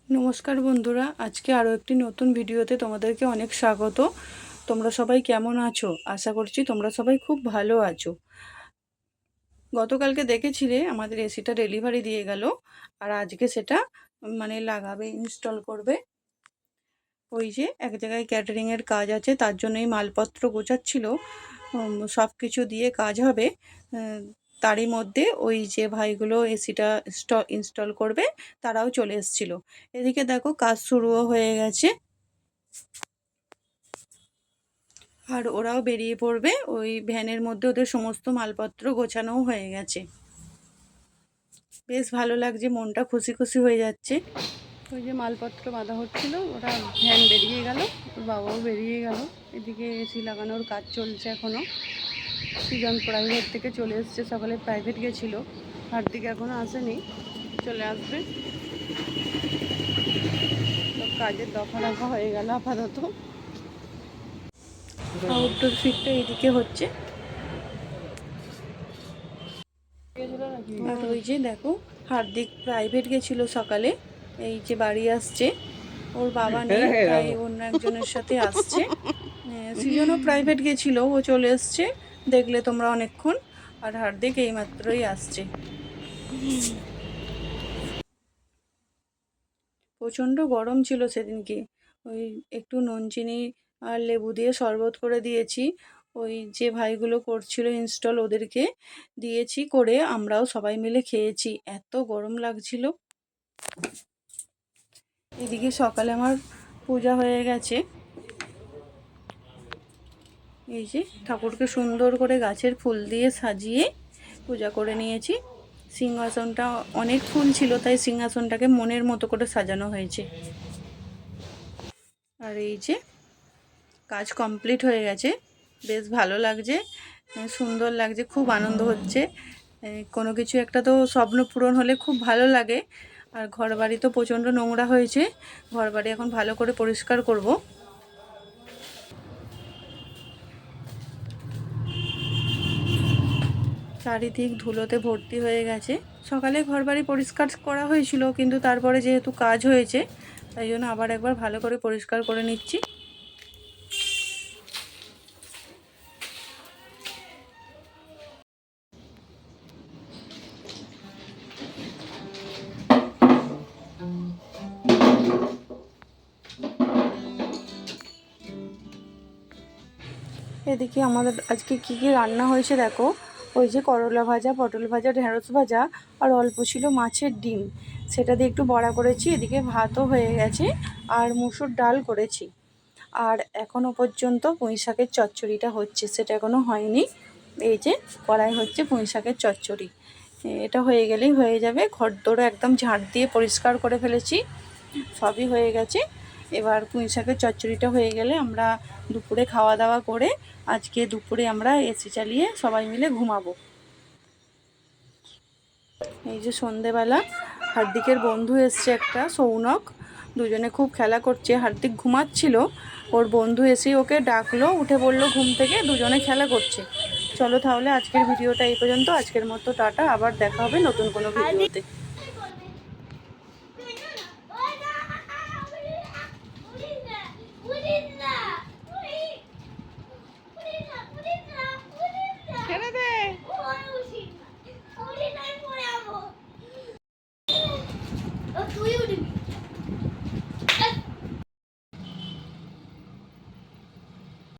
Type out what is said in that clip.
নমস্কার বন্ধুরা, আজকে আরও একটি নতুন ভিডিওতে তোমাদেরকে অনেক স্বাগত। তোমরা সবাই কেমন আছো? আশা করছি তোমরা সবাই খুব ভালো আছো। গতকালকে দেখেছিলে আমাদের এসিটা ডেলিভারি দিয়ে গেল, আর আজকে সেটা লাগাবে, ইনস্টল করবে। ওই যে এক জায়গায় ক্যাটারিংয়ের কাজ আছে, তার জন্যই মালপত্র গোছাচ্ছিল। সব কিছু দিয়ে কাজ হবে, তারই মধ্যে ওই যে ভাইগুলো এসিটা ইনস্টল করবে তারাও চলে এসেছিল। এদিকে দেখো কাজ শুরুও হয়ে গেছে, আর ওরাও বেরিয়ে পড়বে। ওই ভ্যানের মধ্যে ওদের সমস্ত মালপত্র গোছানোও হয়ে গেছে। বেশ ভালো লাগছে, মনটা খুশি খুশি হয়ে যাচ্ছে। ওই যে মালপত্র বাঁধা হচ্ছিল, ওরা ভ্যান বেরিয়ে গেল, ওর বাবাও বেরিয়ে গেল। এদিকে এসি লাগানোর কাজ চলছে এখনও। সৃজন প্রাইভেট থেকে চলে এসছে, সকালে প্রাইভেট গেছিলো, হার্দিক এখনও আসেনি, চলে আসবে। তো কাজের দফা রফা হয়ে গেল আপাতত। আউটডোর ফিটটা এদিকে হচ্ছে। আর ওই যে দেখো, হার্দিক প্রাইভেট গেছিলো সকালে, এই যে বাড়ি আসছে। ওর বাবা নেই, তাই অন্য একজনের সাথে আসছে। সৃজনও প্রাইভেট গেছিলো, ও চলে এসছে, দেখলে তোমরা অনেকক্ষণ। আর হার্দিক এইমাত্রই আসছে। প্রচণ্ড গরম ছিল সেদিনকে। ওই একটু নুন চিনি আর লেবু দিয়ে শরবত করে দিয়েছি। ওই যে ভাইগুলো করছিল ইনস্টল, ওদেরকে দিয়েছি করে, আমরাও সবাই মিলে খেয়েছি, এত গরম লাগছিল। এদিকে সকালে আমার পূজা হয়ে গেছে। এই যে ঠাকুরকে সুন্দর করে গাছের ফুল দিয়ে সাজিয়ে পূজা করে নিয়েছি। সিংহাসনটা অনেক ফুল ছিল, তাই সিংহাসনটাকে মনের মতো করে সাজানো হয়েছে। আর এই যে কাজ কমপ্লিট হয়ে গেছে, বেশ ভালো লাগছে, সুন্দর লাগছে, খুব আনন্দ হচ্ছে। কোনো কিছু একটা তো স্বপ্ন পূরণ হলে খুব ভালো লাগে। আর ঘর বাড়ি তো প্রচণ্ড নোংরা হয়েছে, ঘর বাড়ি এখন ভালো করে পরিষ্কার করব। চারিদিক ধুলোতে ভর্তি হয়ে গেছে। সকালে ঘর বাড়ি পরিষ্কার করা হয়েছিল, কিন্তু তারপরে যেহেতু কাজ হয়েছে, তাই জন্য আবার একবার ভালো করে পরিষ্কার করে নিচ্ছি। এদিকে আমাদের আজকে কি কি রান্না হয়েছে দেখো। ওই যে করলা ভাজা, পটল ভাজা, ঢেঁড়স ভাজা, আর অল্প ছিল মাছের ডিম, সেটা দিয়ে একটু বড়া করেছি। এদিকে ভাতও হয়ে গেছে, আর মুসুর ডাল করেছি। আর এখনও পর্যন্ত পুঁই শাকের চচ্চড়িটা হচ্ছে, সেটা এখনও হয়নি। এই যে কড়াই হচ্ছে পুঁই শাকের চচ্চড়ি, এটা হয়ে গেলেই হয়ে যাবে। ঘরদোর একদম ঝাঁট দিয়ে পরিষ্কার করে ফেলেছি, সবই হয়ে গেছে। এবার পুঁই শাকের চচ্চড়িটা হয়ে গেলে আমরা দুপুরে খাওয়া দাওয়া করে, আজকে দুপুরে আমরা এসি চালিয়ে সবাই মিলে ঘুমাবো। এই যে সন্ধেবেলা হার্দিকের বন্ধু এসছে একটা, সৌনক, দুজনে খুব খেলা করছে। হার্দিক ঘুমাচ্ছিল, ওর বন্ধু এসে ওকে ডাকলো, উঠে পড়লো ঘুম থেকে, দুজনে খেলা করছে। চলো তাহলে আজকের ভিডিওটা এই পর্যন্ত। আজকের মতো টাটা, আবার দেখা হবে নতুন কোনো ভিডিওতে।